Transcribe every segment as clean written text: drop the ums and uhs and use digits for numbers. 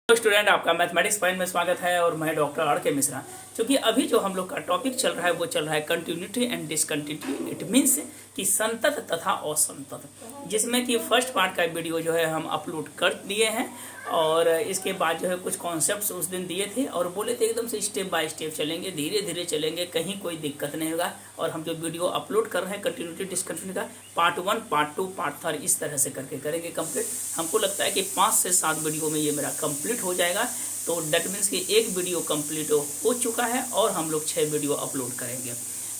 तो स्टूडेंट, आपका mathematics point में स्वागत है और मैं डॉक्टर आर के मिश्रा। क्योंकि अभी जो हम लोग का टॉपिक चल रहा है वो चल रहा है continuity and discontinuity. It means कि संतत तथा असंतत, जिसमें कि फर्स्ट पार्ट का वीडियो जो है हम अपलोड कर दिए हैं और इसके बाद जो है कुछ कॉन्सेप्ट्स उस दिन दिए थे और बोले थे एकदम से स्टेप बाय स्टेप चलेंगे, धीरे धीरे चलेंगे, कहीं कोई दिक्कत नहीं होगा। और हम जो वीडियो अपलोड कर रहे हैं कंटिन्यूटी डिसकंटिन्यूटी का पार्ट 1, पार्ट 2, पार्ट 3 इस तरह से करके करेंगे कंप्लीट। हमको लगता है कि 5 से 7 वीडियो में ये मेरा कंप्लीट हो जाएगा। तो डेट मीन्स कि एक वीडियो कंप्लीट हो चुका है और हम लोग 6 वीडियो अपलोड करेंगे।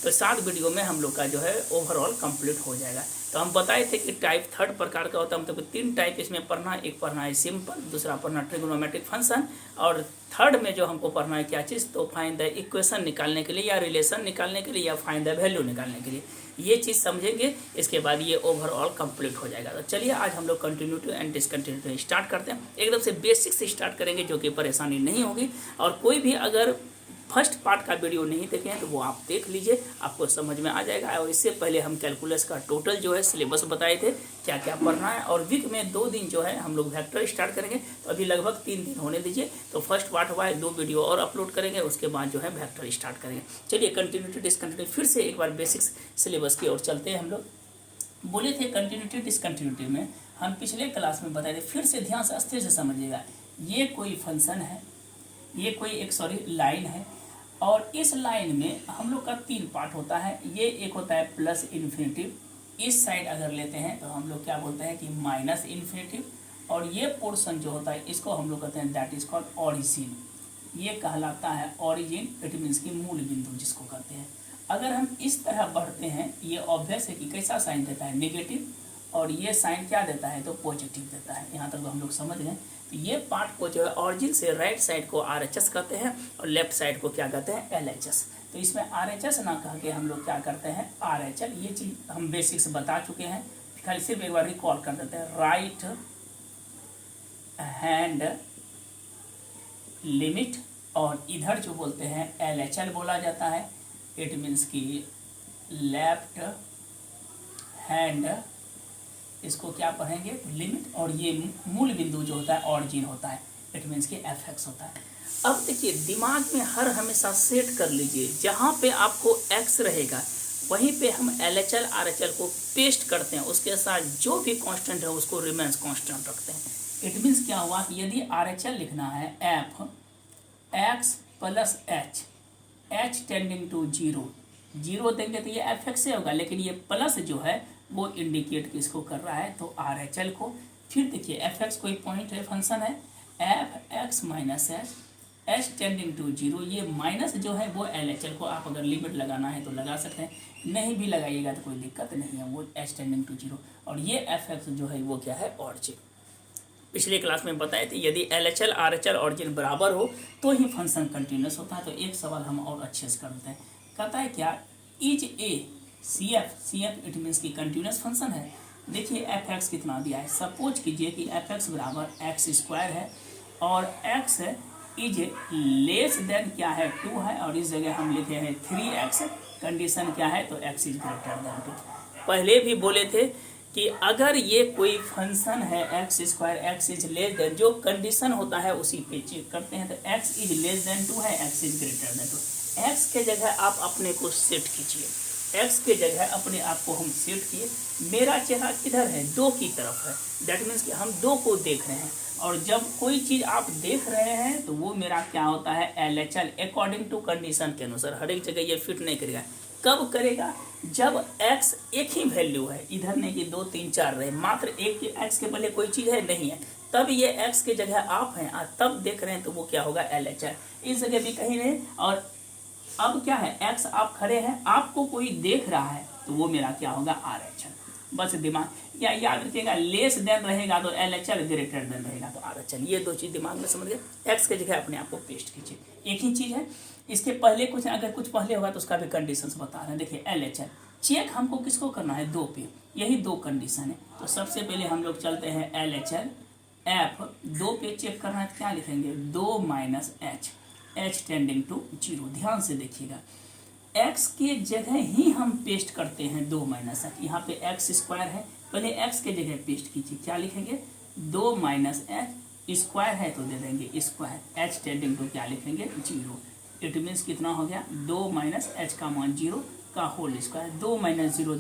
तो 7 वीडियो में हम लोग का जो है ओवरऑल कंप्लीट हो जाएगा। तो हम बताए थे कि टाइप थर्ड प्रकार का होता है, मतलब 3 टाइप इसमें पढ़ना। एक पढ़ना है सिंपल, दूसरा पढ़ना ट्रिग्नोमेट्रिक फंक्शन, और थर्ड में जो हमको पढ़ना है क्या चीज़, तो फाइंड द इक्वेशन निकालने के लिए या रिलेशन निकालने के लिए या फाइंड द वैल्यू निकालने के लिए। ये चीज़ समझेंगे, इसके बाद ये ओवरऑल कंप्लीट हो जाएगा। तो चलिए आज हम लोग कंटिन्यूटी एंड डिसकंटिन्यूटी स्टार्ट करते हैं। एकदम से बेसिक से स्टार्ट करेंगे जो कि परेशानी नहीं होगी। और कोई भी अगर फर्स्ट पार्ट का वीडियो नहीं देखे हैं तो वो आप देख लीजिए, आपको समझ में आ जाएगा। और इससे पहले हम कैलकुलस का टोटल जो है सिलेबस बताए थे क्या क्या पढ़ना है। और वीक में 2 दिन जो है हम लोग वेक्टर स्टार्ट करेंगे, तो अभी लगभग 3 दिन होने दीजिए। तो फर्स्ट पार्ट हुआ है, 2 वीडियो और अपलोड करेंगे, उसके बाद जो है वेक्टर स्टार्ट करेंगे। चलिए कंटिन्यूटी डिसकंटिन्यूटी फिर से एक बार बेसिक्स सिलेबस की ओर चलते हैं। हम लोग बोले थे कंटिन्यूटी डिसकंटिन्यूटी में हम पिछले क्लास में बताए थे, फिर से ध्यान से अस्थिर से समझिएगा। ये कोई फंक्शन है, ये कोई एक लाइन है, और इस लाइन में हम लोग का 3 पार्ट होता है। ये एक होता है प्लस इन्फिनिटिव, इस साइड अगर लेते हैं तो हम लोग क्या बोलते हैं कि माइनस इन्फिनिटिव, और ये पोर्शन जो होता है इसको हम लोग कहते हैं दैट इज कॉल्ड ऑरिजिन। ये कहलाता है ऑरिजिन, इट मीन्स की मूल बिंदु जिसको कहते हैं। अगर हम इस तरह बढ़ते हैं, ये ऑब्वियस है कि कैसा साइन देता है, नेगेटिव, और ये साइन क्या देता है तो पॉजिटिव देता है। यहाँ तक तो हम लोग समझ गए। तो ये पार्ट को जो है ऑरिजिन से राइट साइड को RHS कहते हैं और लेफ्ट साइड को क्या कहते हैं LHS। तो इसमें RHS ना कह के हम लोग क्या करते हैं RHL। ये चीज़ हम बेसिक्स बता चुके हैं, खाली सिर्फ एक बार रिकॉल कर देते हैं। राइट हैंड लिमिट, और इधर जो बोलते हैं LHL बोला जाता है। इट मीन्स की लेफ्ट हैंड, इसको क्या पढ़ेंगे लिमिट, और ये मूल बिंदु जो होता है ऑरिजिन होता है, इट मीन्स कि fx होता है। अब देखिए दिमाग में हर हमेशा सेट कर लीजिए, जहाँ पे आपको x रहेगा वहीं पे हम LHL RHL को पेस्ट करते हैं, उसके साथ जो भी कांस्टेंट है उसको रिमेंस कांस्टेंट रखते हैं। इट मीन्स क्या हुआ कि यदि RHL लिखना है f x plus h tending to 0 देंगे तो ये fx से होगा, लेकिन ये प्लस जो है वो इंडिकेट किसको कर रहा है तो RHL को। फिर देखिए fx कोई पॉइंट है, फंक्शन है, fx minus h tending to 0, ये माइनस जो है वो LHL को, आप अगर लिमिट लगाना है तो लगा सकते हैं, नहीं भी लगाइएगा तो कोई दिक्कत नहीं है, वो h टेंडिंग टू 0। और ये fx जो है वो क्या है ऑरिजिन। पिछले क्लास में बताए थे यदि LHL RHL ऑरिजिन बराबर हो तो ही फंक्शन कंटिन्यूस होता है। तो एक सवाल हम और अच्छे से कर देते हैं, कहता है क्या is a CF it means की कंटिन्यूस फंक्शन है। देखिए fx कितना दिया है, सपोज कीजिए कि fx बराबर x² है और x इज लेस देन क्या है 2 है, और इस जगह हम लिखे हैं 3x। कंडीशन क्या है तो x इज ग्रेटर देन 2। पहले भी बोले थे कि अगर ये कोई फंक्शन है x² x is less then, जो कंडीशन होता है उसी पे चेक करते हैं। तो x इज लेस देन 2 है, x is greater then 2। x के जगह आप अपने को सेट कीजिए, x के जगह अपने आप को हम सेट किए। मेरा चेहरा किधर है, 2 की तरफ है, दैट मीन्स कि हम 2 को देख रहे हैं। और जब कोई चीज़ आप देख रहे हैं तो वो मेरा क्या होता है LHL, अकॉर्डिंग टू कंडीशन के अनुसार। हर एक जगह ये फिट नहीं करेगा। कब करेगा, जब x एक ही वैल्यू है, इधर नहीं कि 2 3 4 रहे, मात्र एक x के पहले कोई चीज़ है नहीं है, तब ये x के जगह आप हैं, तब देख रहे हैं तो वो क्या होगा LHL। इस जगह भी कहीं नहीं, और अब क्या है x आप खड़े हैं, आपको कोई देख रहा है तो वो मेरा क्या होगा RHL। बस दिमाग या याद रखिएगा, लेस देन रहेगा तो LHL, ग्रेटर देन रहेगा तो RHL। ये 2 चीज़ दिमाग में समझ गए। x के जगह अपने आप को पेस्ट कीजिए। एक ही चीज़ है, इसके पहले कुछ अगर कुछ पहले होगा तो उसका भी कंडीशंस बता रहे हैं। देखिए LHL चेक हमको किसको करना है 2 पे, यही 2 कंडीशन है। तो सबसे पहले हम लोग चलते हैं LHL f 2 पे चेक करना है, क्या लिखेंगे 2 माइनस h टेंडिंग टू 0। ध्यान से देखिएगा, x के जगह ही हम पेस्ट करते हैं 2 माइनस h। यहाँ पे x² है, पहले x के जगह पेस्ट कीजिए, क्या लिखेंगे 2 माइनस h स्क्वायर है तो दे देंगे स्क्वायर, एच टेंडिंग टू क्या लिखेंगे 0। इट मीन्स कितना हो गया 2 माइनस एच का मान 0 का होल स्क्वायर, 2 माइनस 0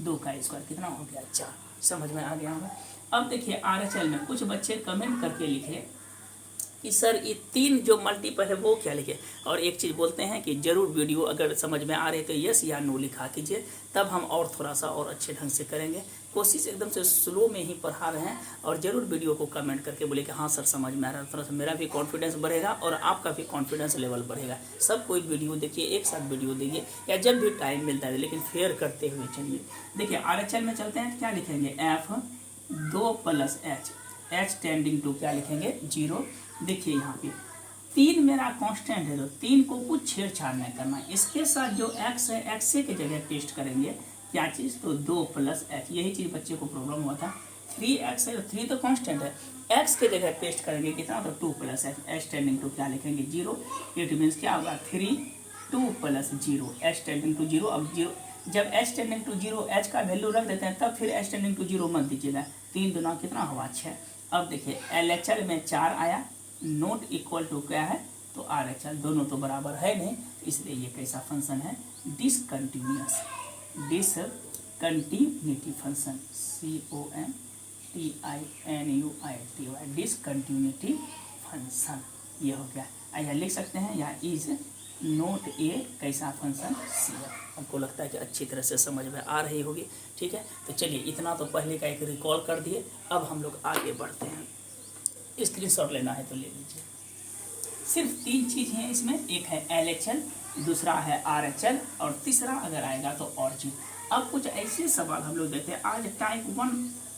2 का स्क्वायर कितना हो गया 4। समझ में आ गया होगा। अब देखिए RHL में कुछ बच्चे कमेंट करके लिखे कि सर ये 3 जो मल्टीपल है वो क्या लिखे, और एक चीज़ बोलते हैं कि जरूर वीडियो अगर समझ में आ रहे तो यस या नो लिखा कीजिए, तब हम और थोड़ा सा और अच्छे ढंग से करेंगे। कोशिश एकदम से स्लो में ही पढ़ा रहे हैं, और जरूर वीडियो को कमेंट करके बोले कि हाँ सर समझ में आ रहा है, थोड़ा सा मेरा भी कॉन्फिडेंस बढ़ेगा और आपका भी कॉन्फिडेंस लेवल बढ़ेगा। सब कोई वीडियो देखिए, एक साथ वीडियो देखिए या जब भी टाइम मिलता है, लेकिन फेयर करते हुए चलिए। देखिए RHL में चलते हैं, क्या लिखेंगे F 2 plus H tending to क्या लिखेंगे 0। देखिए यहाँ पे 3 मेरा कांस्टेंट है, तो 3 को कुछ छेड़छाड़ नहीं करना है। इसके साथ जो x है x के जगह पेस्ट करेंगे क्या चीज़, तो 2 प्लस एच। यही चीज़ बच्चे को प्रॉब्लम हुआ था, 3x है तो 3 तो कांस्टेंट है, x के जगह पेस्ट करेंगे कितना, तो 2 plus H, H tending to क्या लिखेंगे 0। इट मीन्स क्या होगा 3 2 प्लस 0, एच टेंडिंग टू 0। अब 0 जब एच टेंडिंग टू 0 एच का वैल्यू रख देते हैं, तब फिर एच टेंडिंग टू 0 मत दीजिएगा, 3 दुना कितना हुआ 6। अब देखिए LHL में 4 आया, नोट इक्वल टू क्या है, तो RHL, दोनों तो बराबर है नहीं, इसलिए ये कैसा फंक्शन है discontinuous, discontinuity function CONTINUITY, discontinuity function ये हो गया। या लिख सकते हैं या इज नोट ए कैसा फंक्शन सी। हमको लगता है कि अच्छी तरह से समझ में आ रही होगी, ठीक है। तो चलिए इतना तो पहले का एक रिकॉल कर दिए, अब हम लोग आगे बढ़ते हैं। स्क्रीनशॉट लेना है तो ले लीजिए। सिर्फ 3 चीज़ हैं इसमें, एक है LHL, दूसरा है RHL, और तीसरा अगर आएगा तो और चीज। अब कुछ ऐसे सवाल हम लोग देते हैं, आज टाइप 1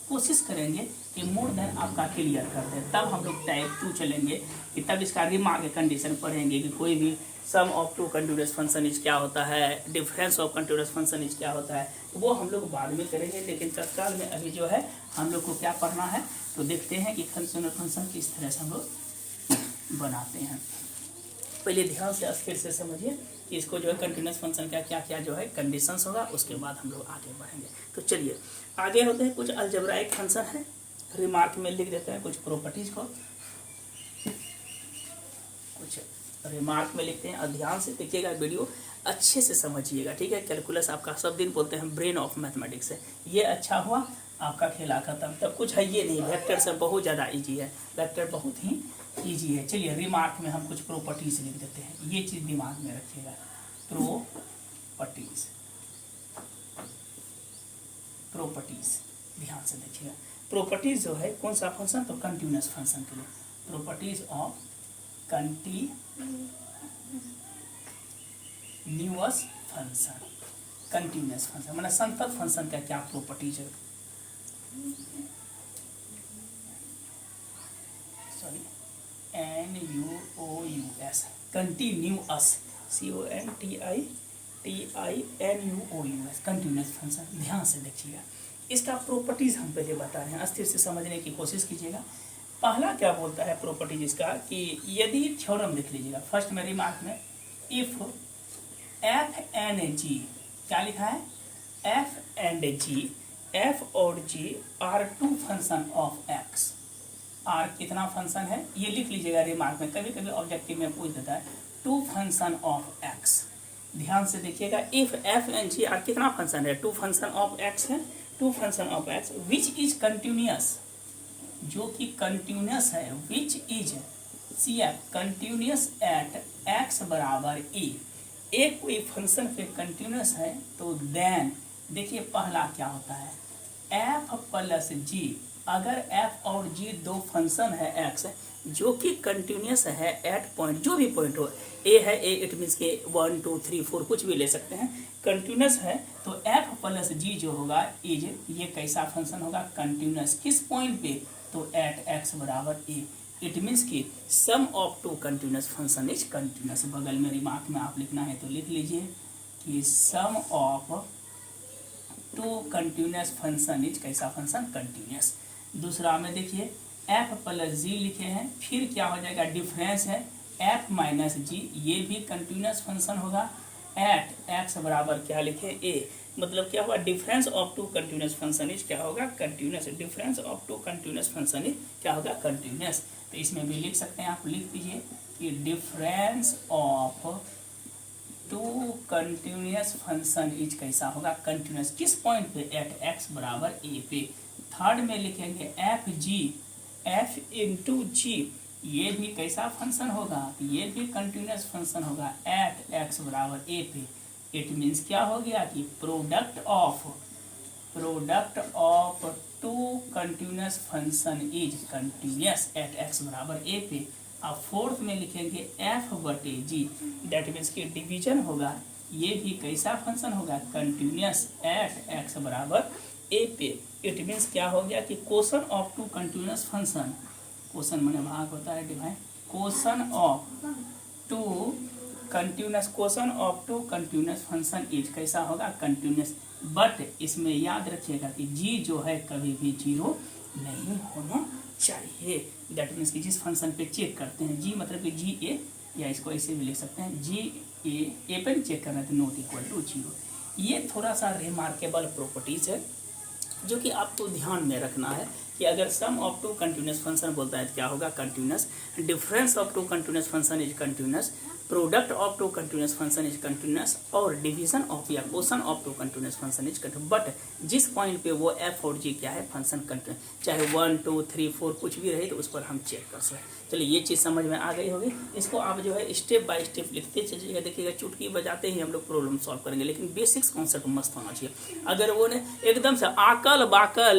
कोशिश करेंगे कि मोर देन आपका क्लियर कर दें, तब हम लोग टाइप 2 चलेंगे कि तब इसका रिमार्क कंडीशन पढ़ेंगे कि कोई भी सम ऑफ 2 कंटीन्यूअस फंक्शन इज क्या होता है, difference of continuous function is क्या होता है, वो हम लोग बाद में करेंगे। लेकिन तत्काल में अभी जो है हम लोग को क्या पढ़ना है, तो देखते हैं कि फंक्शन किस तरह से हम लोग बनाते हैं। पहले ध्यान से स्थिर से समझिए कि इसको जो है कंटीन्यूअस फंक्शन का क्या क्या जो है कंडीशंस होगा, उसके बाद हम लोग आगे बढ़ेंगे। तो चलिए आगे होते हैं, कुछ अलजेब्राइक फंक्शन है, रिमार्क में लिख देते हैं कुछ प्रॉपर्टीज को, कुछ रिमार्क में लिखते हैं, और ध्यान से देखिएगा, वीडियो अच्छे से समझिएगा, ठीक है। कैलकुलस आपका सब दिन बोलते हैं ब्रेन ऑफ मैथमेटिक्स है, ये अच्छा हुआ आपका खेला खत्म, तब कुछ है ये नहीं, वेक्टर से बहुत ज़्यादा इजी है, वेक्टर बहुत ही इजी है। चलिए रिमार्क में हम कुछ प्रॉपर्टीज लिख देते हैं, ये चीज़ दिमाग में रखिएगा, प्रॉपर्टीज, प्रॉपर्टीज ध्यान से देखिएगा। प्रॉपर्टीज जो है कौन सा फंक्शन, तो कंटिन्यूअस फंक्शन के लिए, properties of continuous function, continuous function मतलब संतत फंक्शन का क्या प्रॉपर्टीज है, sorry NUOUS, continuous, CONTINUOUS, continuous function. ध्यान से देखिएगा, इसका प्रॉपर्टीज हम पहले बता रहे हैं, अस्थिर से समझने की कोशिश कीजिएगा। पहला क्या बोलता है प्रॉपर्टीज इसका, कि यदि थ्योरम लिख लीजिएगा फर्स्ट में रिमार्क में, इफ F एंड G, क्या लिखा है F एंड G, F और G are 2 function of X, R कितना फंक्शन है ये लिख लीजिएगा रिमार्क में, कभी कभी ऑब्जेक्टिव में पूछ देता है 2 फंक्शन ऑफ X। ध्यान से देखिएगा, if F and G R कितना फंक्शन है, 2 फंक्शन ऑफ X है, 2 function of X which is continuous, जो कि कंटिन्यूअस है, which is CF continuous at X बराबर E, एक कोई फंक्शन पे कंटिन्यूअस है तो देन देखिए पहला क्या होता है F प्लस G, अगर F और G 2 फंक्शन है X जो कि कंटिन्यूअस है एट पॉइंट, जो भी पॉइंट हो, A है A, इट मीन्स के 1 2 3 4 कुछ भी ले सकते हैं, कंटिन्यूअस है तो F प्लस G जो होगा इज, ये कैसा फंक्शन होगा कंटिन्यूअस, किस पॉइंट पे, तो एट X बराबर A, इट मीन्स कि sum of 2 continuous function is continuous. बगल में रिमार्क में आप लिखना है तो लिख लीजिए कि sum of 2 continuous function is कैसा फंक्शन कंटिन्यूअस। दूसरा में देखिए F प्लस G लिखे हैं, फिर क्या हो जाएगा डिफरेंस है F माइनस G, ये भी कंटिन्यूअस फंक्शन होगा, एट X बराबर क्या लिखे A, मतलब क्या हुआ difference of 2 continuous function is क्या होगा continuous, difference of 2 continuous function is क्या होगा कंटिन्यूअस। तो इसमें भी लिख सकते हैं, आप लिख दीजिए कि difference of two continuous function is कैसा होगा, कंटिन्यूस किस पॉइंट पे, एट एक्स बराबर ए पे। थर्ड में लिखेंगे F G, F into G, ये भी कैसा फंक्शन होगा, तो ये भी कंटिन्यूस फंक्शन होगा एट एक्स बराबर ए पे। इट मीन्स क्या हो गया कि product of two continuous function is continuous at X बराबर ए पे। अब फोर्थ में लिखेंगे एफ बटे जी, दैट मीन्स कि डिवीजन होगा, ये भी कैसा फंक्शन होगा, कंटिन्यूस एट एक्स बराबर ए पे। इट मीन्स क्या हो गया कि quotient of two continuous function, quotient माने भाग होता है divide, quotient of two continuous function is कैसा होगा, कंटिन्यूस। बट इसमें याद रखिएगा कि जी जो है कभी भी जीरो नहीं होना चाहिए। दैट मीन्स कि जिस फंक्शन पे चेक करते हैं, जी मतलब कि जी ए, या इसको ऐसे भी लिख सकते हैं जी ए पे चेक करना है तो नॉट इक्वल टू जीरो। ये थोड़ा सा रिमार्केबल प्रॉपर्टीज है जो कि आपको ध्यान में रखना है कि अगर sum of two continuous function बोलता है तो क्या होगा, continuous. Difference of two continuous function is continuous, product of two continuous function is continuous, और डिवीजन ऑफ या quotient of two continuous function is continuous. But जिस पॉइंट पे वो एफ और जी क्या है, फंक्शन कंटिन्यूस, चाहे 1 2 3 4 कुछ भी रहे तो उस पर हम चेक कर सकते। चलिए ये चीज़ समझ में आ गई होगी। इसको आप जो है स्टेप बाय स्टेप लिखते चलिएगा, देखिएगा चुटकी बजाते ही हम लोग प्रॉब्लम सॉल्व करेंगे, लेकिन बेसिक्स कॉन्सेप्ट मस्त होना चाहिए। अगर वो ने एकदम से आकल बाकल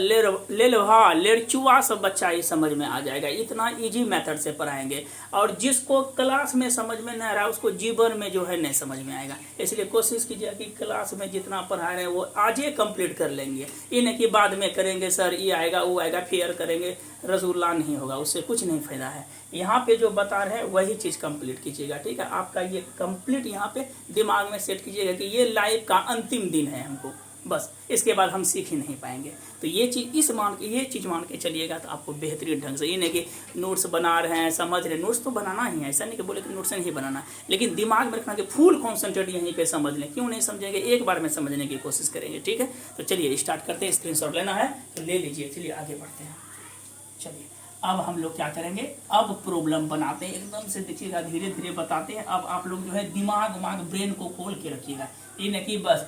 लेलभा लेरचुआ सब बच्चा ये समझ में आ जाएगा, इतना इजी मेथड से पढ़ाएंगे। और जिसको क्लास में समझ में नहीं आ रहा उसको जीवन में जो है नहीं समझ में आएगा। इसलिए कोशिश कीजिए कि क्लास में जितना पढ़ा रहे हैं वो आज ही कंप्लीट कर लेंगे, ये नहीं कि बाद में करेंगे सर ये आएगा वो आएगा फेयर करेंगे, रसूल्ला नहीं होगा, उससे कुछ नहीं फायदा है। यहाँ पे जो बता रहे हैं वही चीज़ कंप्लीट कीजिएगा, ठीक है। आपका ये कंप्लीट यहाँ पे दिमाग में सेट कीजिएगा कि ये लाइफ का अंतिम दिन है हमको, बस इसके बाद हम सीख ही नहीं पाएंगे। तो ये चीज़ ये चीज़ मान के चलिएगा तो आपको बेहतरीन ढंग से, ये नहीं कि नोट्स बना रहे हैं समझ रहे, नोट्स तो बनाना ही है, ऐसा नहीं कि बोले कि नोट्स नहीं बनाना, लेकिन दिमाग में रखना कि फुल कॉन्सेंट्रेट यहीं पे समझ लें। क्यों नहीं समझेंगे, एक बार में समझने की कोशिश करेंगे, ठीक है। तो चलिए स्टार्ट करते हैं, स्क्रीनशॉट लेना है तो ले लीजिए, चलिए आगे बढ़ते हैं। चलिए अब हम लोग क्या करेंगे, अब प्रॉब्लम बनाते हैं, एकदम से देखिएगा धीरे धीरे बताते हैं। अब आप लोग जो है दिमाग ब्रेन को खोल के रखिएगा, ये नहीं कि बस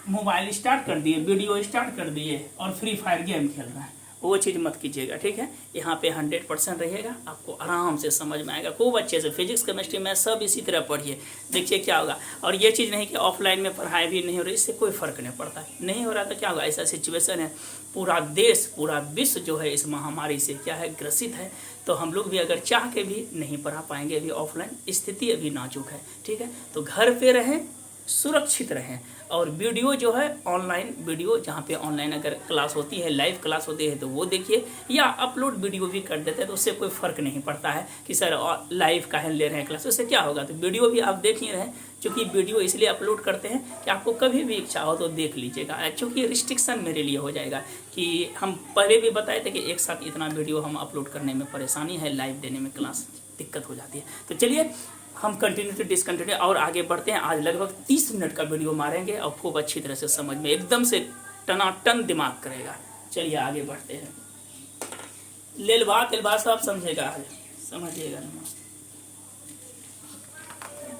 मोबाइल स्टार्ट कर दिए, वीडियो स्टार्ट कर दिए और फ्री फायर गेम खेल रहे हैं, वो चीज़ मत कीजिएगा, ठीक है। यहाँ पे 100% रहिएगा, आपको आराम से समझ में आएगा खूब अच्छे से। फिजिक्स केमिस्ट्री में सब इसी तरह पढ़िए, देखिए क्या होगा। और ये चीज़ नहीं कि ऑफलाइन में पढ़ाई भी नहीं हो रही, इससे कोई फ़र्क नहीं पड़ता, नहीं हो रहा तो क्या होगा, ऐसा सिचुएशन है, पूरा देश पूरा विश्व जो है इस महामारी से क्या है, ग्रसित है। तो हम लोग भी अगर चाह के भी नहीं पढ़ा पाएंगे, अभी ऑफलाइन स्थिति अभी नाजुक है, ठीक है। तो घर पे रहें, सुरक्षित रहें, और वीडियो जो है ऑनलाइन वीडियो, जहाँ पे ऑनलाइन अगर क्लास होती है, लाइव क्लास होती है तो वो देखिए, या अपलोड वीडियो भी कर देते हैं तो उससे कोई फ़र्क नहीं पड़ता है कि सर लाइव काहे ले रहे हैं क्लास, उससे क्या होगा। तो वीडियो भी आप देख ही रहे हैं, चूँकि वीडियो इसलिए अपलोड करते हैं कि आपको कभी भी इच्छा हो तो देख लीजिएगा, चूँकि रिस्ट्रिक्शन मेरे लिए हो जाएगा कि हम पहले भी बताए थे कि एक साथ इतना वीडियो हम अपलोड करने में परेशानी है, लाइव देने में क्लास दिक्कत हो जाती है। तो चलिए हम कंटिन्यू टू डिसकंटिन्यू और आगे बढ़ते हैं। आज लगभग 30 मिनट का वीडियो मारेंगे और खूब अच्छी तरह से समझ में एकदम से टनाटन दिमाग करेगा। चलिए आगे बढ़ते हैं। लेलवा तेलवा सब समझेगा, समझिएगा।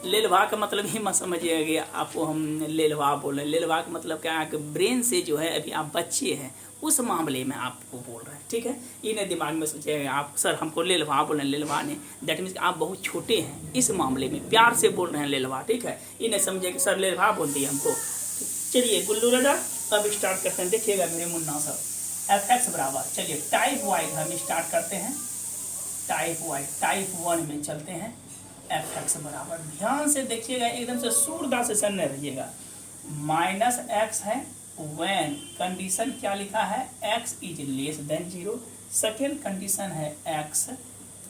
लेलवा का मतलब ही मत समझिएगा कि आपको हम लेलवा बोल रहे हैं। लेलवा का मतलब क्या है कि ब्रेन से जो है, अभी आप बच्चे हैं उस मामले में आपको बोल रहे हैं, ठीक है। इन्हें दिमाग में सोचिएगा आप सर हमको लेलवा बोल रहे हैं, लेलवा नहीं, दैट मीन्स आप बहुत छोटे हैं, इस मामले में प्यार से बोल रहे हैं लेलवा, ठीक है। इन्हें समझिए कि सर लेलवा बोल दिए हमको। चलिए गुल्लू रडा अब स्टार्ट करते हैं, देखिएगा मेरे मुन्ना सब। एफ एक्स बराबर, चलिए टाइप वाइज हम स्टार्ट करते हैं, टाइप वाइज टाइप 1 में चलते हैं। एफ एक्स बराबर, ध्यान से देखिएगा, एकदम से सूरदा से सन्ने रहिएगा। माइनस एक्स है व्हेन, कंडीशन क्या लिखा है, x is less then 0। Second condition है x,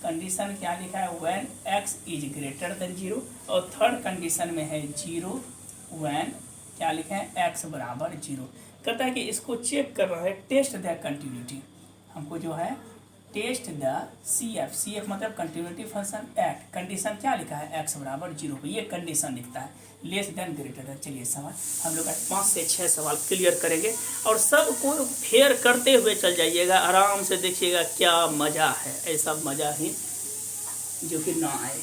कंडीशन क्या लिखा है, when x is greater then 0। और थर्ड कंडीशन में है 0 व्हेन क्या लिखा है, x बराबर 0। कहता है कि इसको चेक कर रहा है, टेस्ट द कंटिन्यूटी, हमको जो है टेस्ट द CF, CF मतलब कंटिन्यूटी फंक्शन एट, कंडीशन क्या लिखा है, x बराबर 0 पे, ये कंडीशन लिखता है, लेस देन ग्रेटर देन। चलिए सवाल हम लोग 5 से 6 सवाल क्लियर करेंगे और सबको फेयर करते हुए चल जाइएगा, आराम से देखिएगा क्या मज़ा है, ऐसा मज़ा ही जो कि ना आए।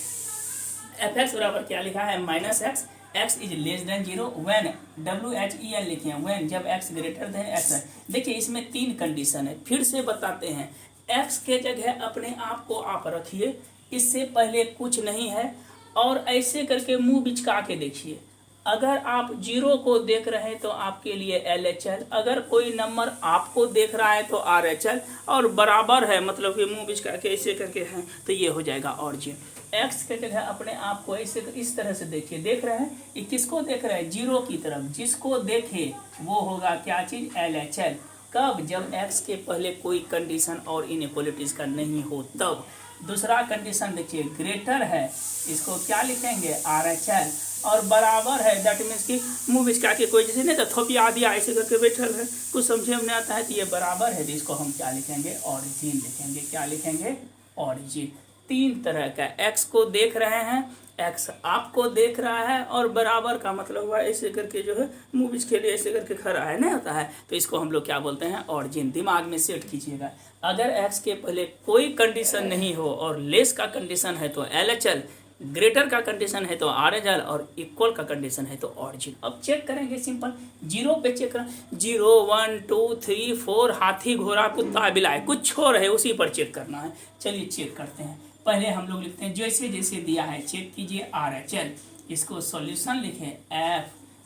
एफ एक्स बराबर क्या लिखा है, minus x, x is less than zero when, WHEN लिखे हैं, व्हेन जब एक्स ग्रेटर देन एक्स है। देखिए इसमें 3 कंडीशन है, फिर से बताते हैं। एक्स के जगह अपने आप को आप रखिए, इससे पहले कुछ नहीं है, और ऐसे करके मुंह बिचका के देखिए। अगर आप जीरो को देख रहे हैं तो आपके लिए LHL, अगर कोई नंबर आपको देख रहा है तो RHL, और बराबर है मतलब कि मुंह बिचका के ऐसे करके है तो ये हो जाएगा ऑरिजिन। एक्स के जगह अपने आप को ऐसे इस तरह से देखिए, देख रहे हैं, ये किसको देख रहे हैं, जीरो की तरफ, जिसको देखे वो होगा क्या चीज, LHL। कब, जब एक्स के पहले कोई कंडीशन और इनइक्वालिटीज का नहीं हो तब। दूसरा कंडीशन देखिए, ग्रेटर है, इसको क्या लिखेंगे, RHL, और बराबर है, दैट मीन्स कि मुंह बिचका के कोई जैसे नहीं तो थोपिया दिया ऐसे करके बैठल है, कुछ समझे में नहीं आता है, तो ये बराबर है, तो इसको हम क्या लिखेंगे, ऑरिजिन लिखेंगे। क्या लिखेंगे, ऑरिजिन। 3 तरह का, एक्स को देख रहे हैं, एक्स आपको देख रहा है, और बराबर का मतलब हुआ ऐसे करके जो है मुंह बिच के लिए ऐसे करके खड़ा है, नहीं होता है, तो इसको हम लोग क्या बोलते हैं, ऑरिजिन। दिमाग में सेट कीजिएगा। अगर एक्स के पहले कोई कंडीशन नहीं हो और लेस का कंडीशन है तो LHL, ग्रेटर का कंडीशन है तो RHL, और इक्वल का कंडीशन है तो ऑरिजिन। अब चेक करेंगे, सिंपल, जीरो पे चेक करें, 0 1 2 3 4, हाथी घोड़ा कुत्ता बिलाई कुछ छोड़ है उसी पर चेक करना है। चलिए चेक करते हैं। पहले हम लोग लिखते हैं जैसे जैसे दिया है, चेक कीजिए RHL, इसको सॉल्यूशन लिखें, F,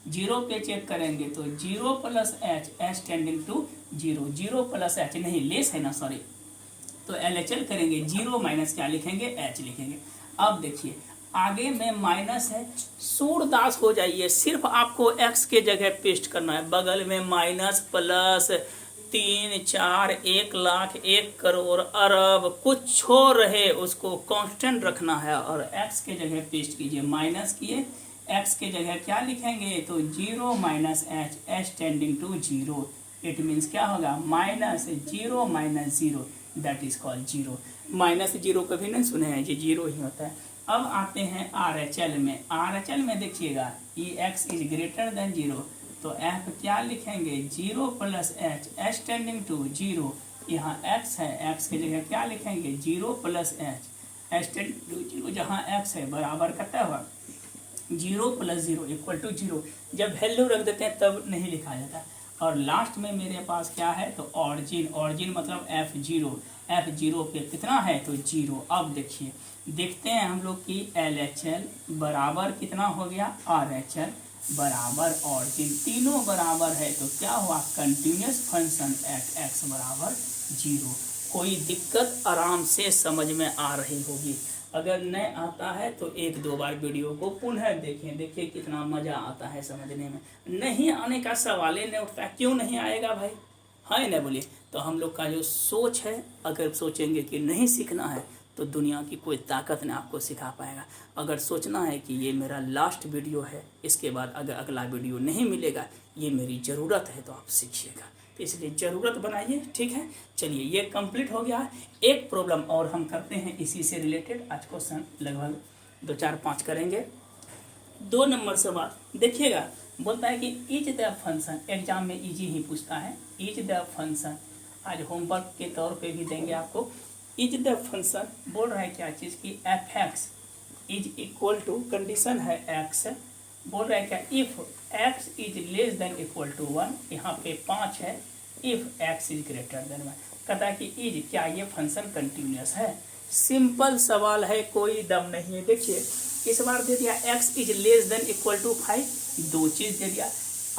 जीरो पे चेक करेंगे तो 0 + H, H tending to 0, 0 + H नहीं, लेस है ना, सॉरी, तो LHL करेंगे, 0 माइनस क्या लिखेंगे, H लिखेंगे। अब देखिए आगे में माइनस है, सूरदास हो जाइए, सिर्फ आपको x के जगह पेस्ट करना है, बगल में माइनस प्लस 3 4 1 लाख 1 करोड़ अरब कुछ छोड़ रहे उसको कांस्टेंट रखना है, और x के जगह पेस्ट कीजिए, माइनस किए, x के जगह क्या लिखेंगे, तो 0 minus H, H tending to 0, it means क्या होगा, -0 - 0, दैट इज कॉल्ड जीरो। -0 कभी नहीं सुने हैं, ये जीरो ही होता है। अब आते हैं RHL में, RHL में देखिएगा, x इज ग्रेटर देन 0, तो F क्या लिखेंगे, 0 + H, H टेंडिंग टू 0, यहाँ x है, x की जगह क्या लिखेंगे, 0 + H, H टेंडिंग टू 0, जहाँ x है बराबर करता हुआ 0 + 0 = 0। जब वैल्यू रख देते हैं तब नहीं लिखा जाता। और लास्ट में मेरे पास क्या है, तो ऑरिजिन, ऑरिजिन मतलब F0, F0 पे कितना है, तो 0। अब देखिए, देखते हैं हम लोग कि LHL बराबर कितना हो गया, RHL बराबर ऑरिजिन, तीनों बराबर है तो क्या हुआ, कंटिन्यूस फंक्शन एट x बराबर 0। कोई दिक्कत आराम से समझ में आ रही होगी। अगर नहीं आता है तो 1-2 बार वीडियो को पुनः देखें, देखिए कितना मज़ा आता है समझने में। नहीं आने का सवाल ही नहीं उठता, क्यों नहीं आएगा भाई, है ना, बोलिए। तो हम लोग का जो सोच है, अगर सोचेंगे कि नहीं सीखना है तो दुनिया की कोई ताकत नहीं आपको सिखा पाएगा। अगर सोचना है कि ये मेरा लास्ट वीडियो है, इसके बाद अगर अगला वीडियो नहीं मिलेगा, ये मेरी ज़रूरत है, तो आप सीखिएगा, तो इसलिए ज़रूरत बनाइए, ठीक है। चलिए ये कंप्लीट हो गया। एक प्रॉब्लम और हम करते हैं इसी से रिलेटेड, आज क्वेश्चन लगभग 2 4 5 करेंगे। 2 नंबर सवाल देखिएगा, बोलता है कि इज द फंक्शन, एग्जाम में इजी ही पूछता है, इज द फंक्शन, आज होमवर्क के तौर पे भी देंगे आपको। इज द फंक्शन बोल रहा है क्या चीज़ की, f(x) is equal to, condition है x, बोल रहा है क्या, if x is less than equal to 1, यहाँ पे 5 है, if x is greater than 1, कहता है कि इज, क्या ये फंक्शन कंटिन्यूस है। सिंपल सवाल है, कोई दम नहीं है। देखिए इस बार दे दिया x is less than equal to 5, 2 चीज़ दे दिया,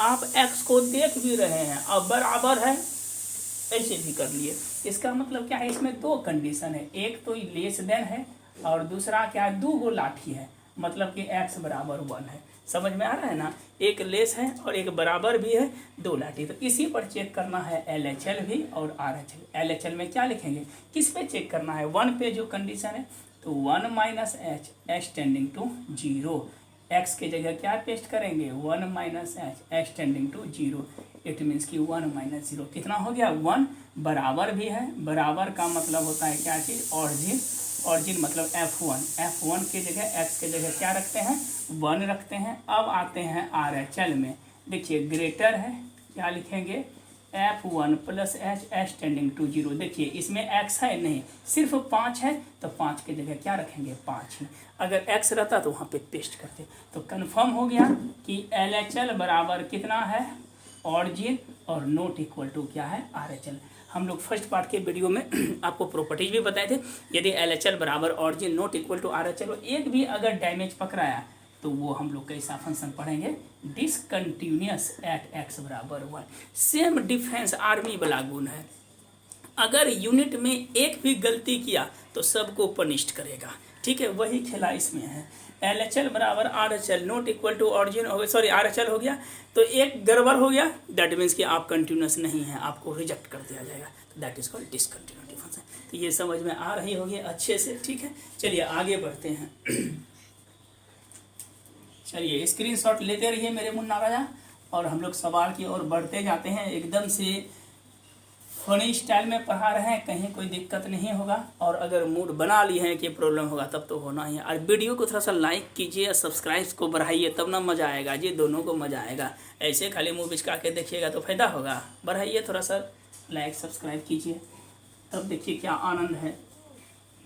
आप x को देख भी रहे हैं, अब बराबर है, ऐसे भी कर लिए। इसका मतलब क्या है, इसमें 2 कंडीशन है, एक तो लेस देन है और दूसरा क्या है, 2 गो लाठी है, मतलब कि x बराबर 1 है। समझ में आ रहा है ना, एक लेस है और एक बराबर भी है, 2 लाठी। तो इसी पर चेक करना है LHL भी और RHL। LHL में क्या लिखेंगे, किस पे चेक करना है, 1 पे जो कंडीशन है, तो 1 minus H, H tending to 0, x के जगह क्या पेस्ट करेंगे, 1 minus H, H tending to 0, it means कि 1 माइनस 0 कितना हो गया, 1। बराबर भी है, बराबर का मतलब होता है क्या चीज़, ऑरिजिन, ऑरिजिन मतलब F1, F1 के जगह x के जगह क्या रखते हैं, 1 रखते हैं। अब आते हैं RHL में, देखिए ग्रेटर है, क्या लिखेंगे, F1 plus H tending to 0। देखिए इसमें x है नहीं, सिर्फ 5 है, तो 5 की जगह क्या रखेंगे 5 ही। अगर x रहता तो वहाँ पे पेस्ट करते। तो कंफर्म हो गया कि LHL बराबर कितना है ऑरिजिन और नॉट इक्वल टू क्या है RHL। हम लोग फर्स्ट पार्ट के वीडियो में आपको प्रॉपर्टीज भी बताए थे। यदि LHL बराबर origin not equal to RHL एक भी अगर डैमेज पकड़ाया तो वो हम लोग कैसा फंक्शन पढ़ेंगे, डिसकंटिन्यूअस एट x बराबर 1। सेम डिफेंस आर्मी वाला गुण है, अगर यूनिट में एक भी गलती किया तो सबको पनिश्ड करेगा, ठीक है, वही खेला इसमें है। LHL बराबर RHL not equal to origin हो गया, सॉरी RHL हो गया, तो एक गड़बड़ हो गया, दैट मीन्स कि आप कंटिन्यूअस नहीं है, आपको रिजेक्ट कर दिया जाएगा, तो that is called discontinuity function. तो ये समझ में आ रही होगी अच्छे से, ठीक है। चलिए आगे बढ़ते हैं। चलिए स्क्रीनशॉट लेते रहिए मेरे मुन्ना राजा, और हम लोग सवाल की ओर बढ़ते जाते हैं। एकदम से फनी स्टाइल में पढ़ा रहे हैं, कहीं कोई दिक्कत नहीं होगा, और अगर मूड बना ली है कि प्रॉब्लम होगा तब तो होना ही है। और वीडियो को थोड़ा सा लाइक कीजिए और सब्सक्राइब को बढ़ाइए, तब ना मज़ा आएगा जी, दोनों को मज़ा आएगा। ऐसे खाली मुँह बिचका के देखिएगा तो फायदा होगा, बढ़ाइए थोड़ा सा, लाइक सब्सक्राइब कीजिए, तब देखिए क्या आनंद है।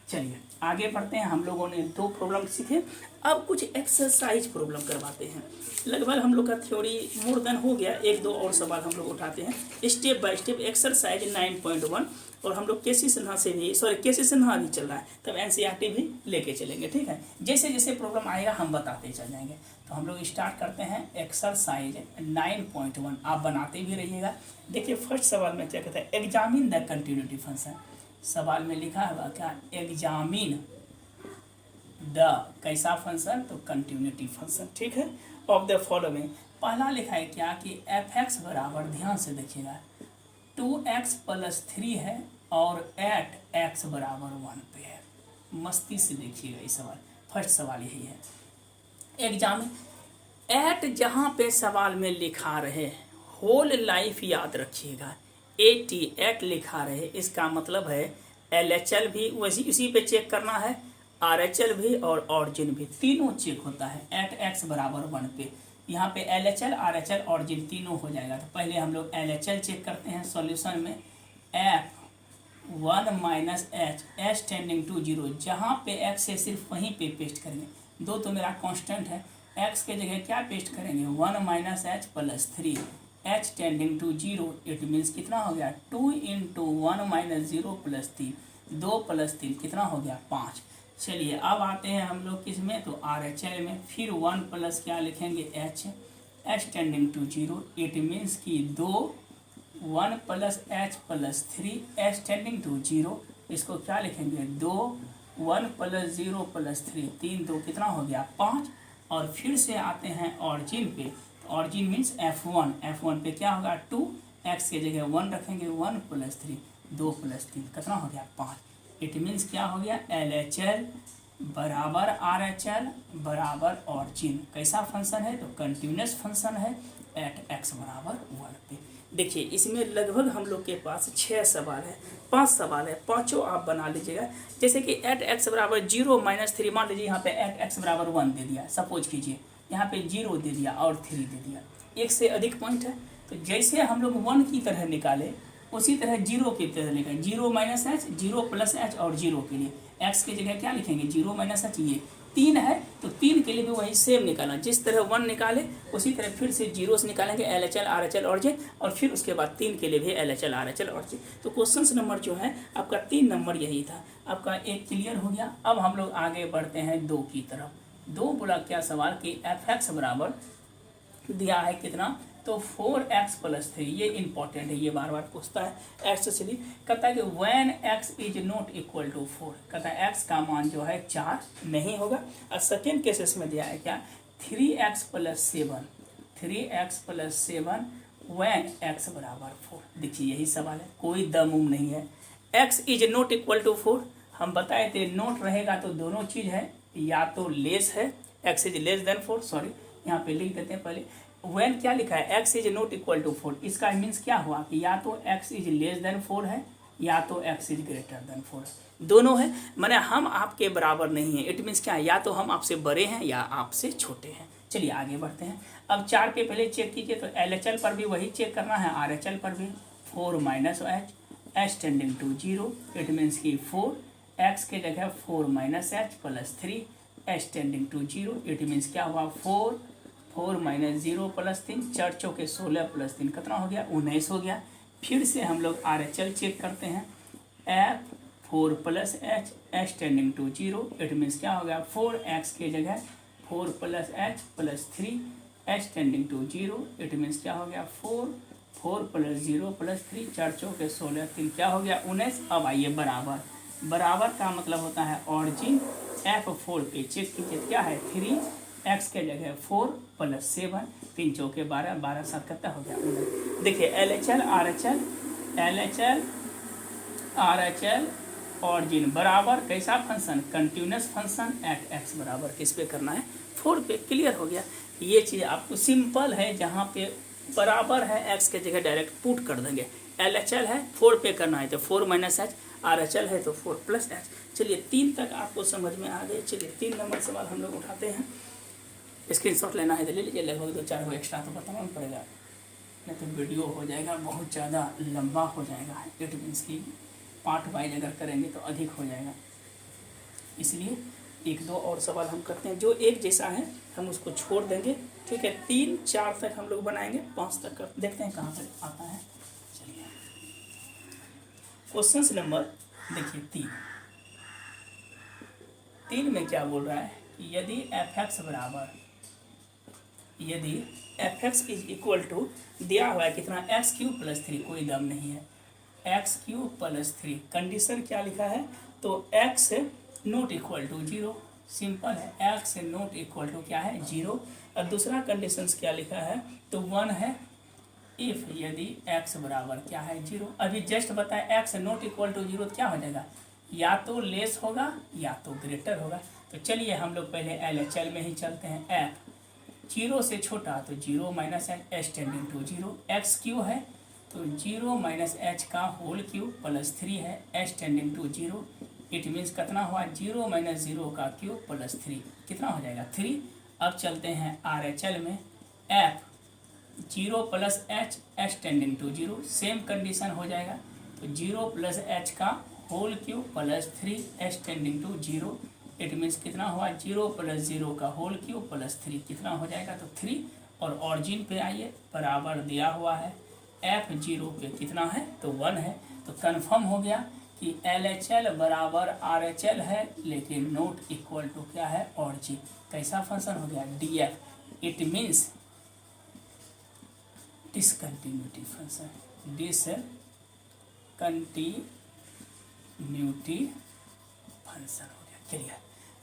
चलिए आगे बढ़ते हैं। हम लोगों ने 2 प्रॉब्लम सीखे, अब कुछ एक्सरसाइज प्रॉब्लम करवाते हैं। लगभग हम लोग का थ्योरी मोर देन हो गया, 1-2 और सवाल हम लोग उठाते हैं स्टेप बाय स्टेप। एक्सरसाइज 9.1, और हम लोग केसी सिन्हा से भी, सॉरी केसी सिन्हा भी चल रहा है, तब NCERT भी लेके चलेंगे, ठीक है। जैसे जैसे प्रॉब्लम आएगा हम बताते चल जाएंगे। तो हम लोग स्टार्ट करते हैं एक्सरसाइज 9.1, आप बनाते भी रहिएगा। देखिए फर्स्ट सवाल में क्या कहता है, एग्जामिन द कंटिन्यूटी फंक्शन। सवाल में लिखा है क्या, एग्जामिन द कैसा फंक्शन, तो कंटिन्यूटी फंक्शन, ठीक है, ऑफ द फॉलोइंग। पहला लिखा है क्या कि f(x) बराबर, ध्यान से देखिएगा, 2x + 3 है और एट x बराबर 1 पे है। मस्ती से देखिएगा ये सवाल, फर्स्ट सवाल यही है। एग्जामिन एट जहाँ पे सवाल में लिखा रहे, होल लाइफ याद रखिएगा, एट लिखा रहे, इसका मतलब है LHL भी वैसी उसी पे चेक करना है, RHL भी और ऑरिजिन भी, तीनों चेक होता है एट x बराबर 1 पे। यहाँ पे LHL RHL ऑरिजिन तीनों हो जाएगा। तो पहले हम लोग LHL चेक करते हैं सॉल्यूशन में, F1 - h h tending to 0, जहाँ पे x है सिर्फ वहीं पे पेस्ट करेंगे, 2 तो मेरा कांस्टेंट है, x के जगह क्या पेस्ट करेंगे 1 - h + 3, h tending to 0, it means कितना हो गया 2 × 1 - 0 + 3, 2 + 3 कितना हो गया 5। चलिए अब आते हैं हम लोग किस में, तो RHL में, फिर 1 प्लस क्या लिखेंगे h tending to 0, it means कि 2 1 + h + 3 h टेंडिंग टू 0, इसको क्या लिखेंगे 2 1 + 0 + 3, 3 2 कितना हो गया 5। और फिर से आते हैं ऑरिजिन पे, ऑरिजिन मीन्स F1 पे क्या होगा 2, x के जगह 1 रखेंगे, 1 + 3 2 + 3 कितना हो गया 5। इट मीन्स क्या हो गया LHL बराबर RHL बराबर ऑरिजिन, कैसा फंक्शन है, तो कंटिन्यूस फंक्शन है एट x बराबर 1 पे। देखिए इसमें लगभग हम लोग के पास 6 सवाल है, 5 सवाल है, पाँचों आप बना लीजिएगा। जैसे कि एट x बराबर 0 - 3, मान लीजिए यहाँ पे एट x बराबर 1 दे दिया, सपोज कीजिए यहाँ पे 0 दे दिया और 3 दे दिया, एक से अधिक पॉइंट है, तो जैसे हम लोग 1 की तरह निकाले उसी तरह 0 की तरह निकाले, 0 - h 0 + h और 0 के लिए x की जगह क्या लिखेंगे 0 - h, ये 3 है तो 3 के लिए भी वही सेम निकालना, जिस तरह 1 निकाले उसी तरह फिर से 0 से निकालेंगे LHL RHL ऑरिजिन, और फिर उसके बाद 3 के लिए भी LHL RHL ऑरिजिन। तो क्वेश्चन नंबर जो है आपका 3 नंबर यही था, आपका 1 क्लियर हो गया। अब हम लोग आगे बढ़ते हैं 2 की तरफ। 2 बोला क्या सवाल कि f(x) बराबर दिया है कितना, तो 4x + 3, ये इंपॉर्टेंट है, ये बार बार पूछता है एक्सेसरी। कहता है कि when x is not equal to 4, कहता है x का मान जो है 4 नहीं होगा। और सेकेंड केसेस में दिया है क्या 3x + 7 when x बराबर 4। देखिए यही सवाल है, कोई दम उम नहीं है। x is not equal to 4 हम बताए थे, नोट रहेगा तो दोनों चीज़ है, या तो लेस है, x is less than 4, sorry यहाँ पे लिख देते हैं पहले। when क्या लिखा है x is not equal to 4, इसका मीन्स क्या हुआ कि या तो x is less than 4 है या तो x is greater than 4 है, दोनों है, माने हम आपके बराबर नहीं है। इट मीन्स क्या है, या तो हम आपसे बड़े हैं या आपसे छोटे हैं। चलिए आगे बढ़ते हैं। अब 4 पे पहले चेक कीजिए, तो LHL पर भी वही चेक करना है, RHL पर भी। 4 minus H, H tending to 0, it means कि 4 एक्स के जगह 4 minus H plus 3, H tending to 0, it means क्या हुआ 4 माइनस 0 प्लस 3, 4 चौके 16 प्लस 3 कितना हो गया 19 हो गया। फिर से हम लोग RHL चेक करते हैं, F 4 plus H, H tending to 0, it means क्या हो गया 4x के जगह 4 plus H plus 3, H tending to 0, it means क्या हो गया 4 प्लस 0 प्लस 3, 4 चौके 16, 3 क्या हो गया 19। अब आइए बराबर, बराबर का मतलब होता है ऑरिजिन, F4 पे चेक कीजिए क्या है 3x के जगह 4 प्लस 7, 3 चौके 12, 12 7 कितना हो गया 19। देखिए LHL ऑरिजिन बराबर कैसा function, continuous function at x बराबर किस पे करना है 4 पे। क्लियर हो गया। ये चीज़ आपको सिंपल है, जहाँ पे बराबर है x के जगह डायरेक्ट पुट कर देंगे। LHL है 4 पे करना है तो 4 माइनस एच, RHL है तो 4 प्लस एच। चलिए 3 तक आपको समझ में आ गए। चलिए 3 नंबर सवाल हम लोग उठाते हैं। स्क्रीनशॉट लेना है तो ले लीजिए, लगभग 2-4 को एक्स्ट्रा तो बताना पड़ेगा, नहीं तो वीडियो हो जाएगा बहुत ज़्यादा लंबा हो जाएगा। इट मीन्स की पार्ट वाइज अगर करेंगे तो अधिक हो जाएगा, इसलिए 1-2 और सवाल हम करते हैं। जो एक जैसा है हम उसको छोड़ देंगे, ठीक है। 3-4 तक हम लोग बनाएंगे, 5 तक कर देखते हैं कहाँ तक आता है। चलिए क्वेश्चन नंबर देखिए 3 में क्या बोल रहा है कि यदि F X is equal to दिया हुआ है कितना x³ + 3, कोई दम नहीं है, x³ + 3। कंडीशन क्या लिखा है तो x not equal to 0, simple है, x नॉट इक्वल टू क्या है 0। और दूसरा कंडीशन क्या लिखा है तो 1 है, इफ यदि x बराबर क्या है 0। अभी जस्ट बताए x नॉट इक्वल टू 0 क्या हो जाएगा, या तो लेस होगा या तो ग्रेटर होगा। तो चलिए हम लोग पहले LHL में ही चलते हैं। f 0 से छोटा तो 0 minus H, H tending to 0, x³ है तो 0 माइनस एच का होल क्यूब प्लस 3 है, H tending to 0, it means कितना हुआ 0 माइनस 0 का क्यूब प्लस 3 कितना हो जाएगा 3। अब चलते हैं RHL में, f 0 plus H, H tending to 0, same condition हो जाएगा तो 0 प्लस एच का whole cube plus 3, H tending to 0, it means कितना हुआ 0 प्लस 0 का होल क्यूब प्लस 3 कितना हो जाएगा तो 3। और ऑरिजिन पे आइए, बराबर दिया हुआ है, F0 पे कितना है तो 1 है। तो कंफर्म हो गया कि LHL बराबर RHL है, लेकिन नोट इक्वल टू क्या है ऑरिजिन। कैसा फंक्शन हो गया DF, it means discontinuity function, discontinuity function हो गया। क्लियर।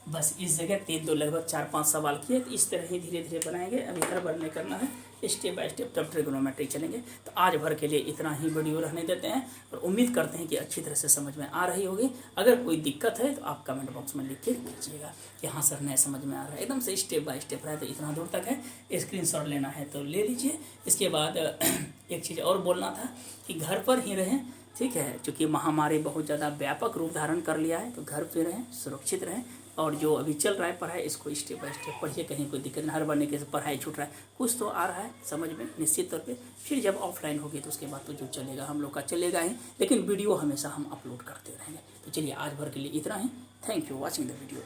बस इस जगह 3-2 लगभग 4-5 सवाल किए, तो इस तरह ही धीरे धीरे बनाएंगे। अभी हर बार नहीं करना है, स्टेप बाय स्टेप, तब ट्रिग्नोमेट्री चलेंगे। तो आज भर के लिए इतना ही वीडियो रहने देते हैं और उम्मीद करते हैं कि अच्छी तरह से समझ में आ रही होगी। अगर कोई दिक्कत है तो आप कमेंट बॉक्स में लिख के कीजिएगा कि हाँ सर नहीं समझ में आ रहा है। एकदम से स्टेप बाय स्टेप रहे तो इतना दूर तक है। स्क्रीनशॉट लेना है तो ले लीजिए। इसके बाद एक चीज़ और बोलना था कि घर पर ही रहें, ठीक है, क्योंकि महामारी बहुत ज़्यादा व्यापक रूप धारण कर लिया है। तो घर पे रहें, सुरक्षित रहें, और जो अभी चल रहा है पढ़ाई इसको स्टेप बाय स्टेप पढ़िए। कहीं कोई दिक्कत नहीं, हर बार नहीं पढ़ाई छूट रहा है, कुछ तो आ रहा है समझ में निश्चित तौर पे। फिर जब ऑफलाइन होगी तो उसके बाद तो जो चलेगा हम लोग का चलेगा ही, लेकिन वीडियो हमेशा हम अपलोड करते रहेंगे। तो चलिए आज भर के लिए इतना ही। Thank you watching the video.